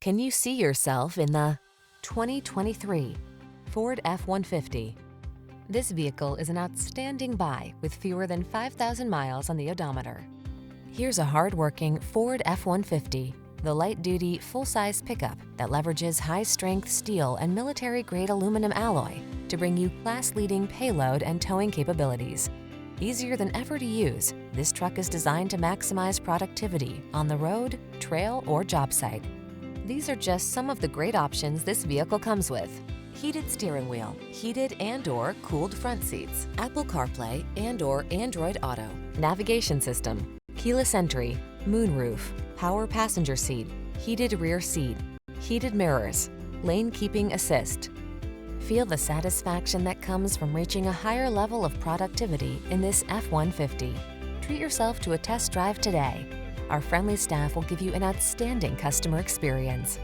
Can you see yourself in the 2023 Ford F-150? This vehicle is an outstanding buy with fewer than 5,000 miles on the odometer. Here's a hard-working Ford F-150, the light-duty, full-size pickup that leverages high-strength steel and military-grade aluminum alloy to bring you class-leading payload and towing capabilities. Easier than ever to use, this truck is designed to maximize productivity on the road, trail, or job site. These are just some of the great options this vehicle comes with: heated steering wheel, heated and/or cooled front seats, Apple CarPlay and/or Android Auto, navigation system, keyless entry, moonroof, power passenger seat, heated rear seat, heated mirrors, lane keeping assist. Feel the satisfaction that comes from reaching a higher level of productivity in this F-150. Treat yourself to a test drive today. Our friendly staff will give you an outstanding customer experience.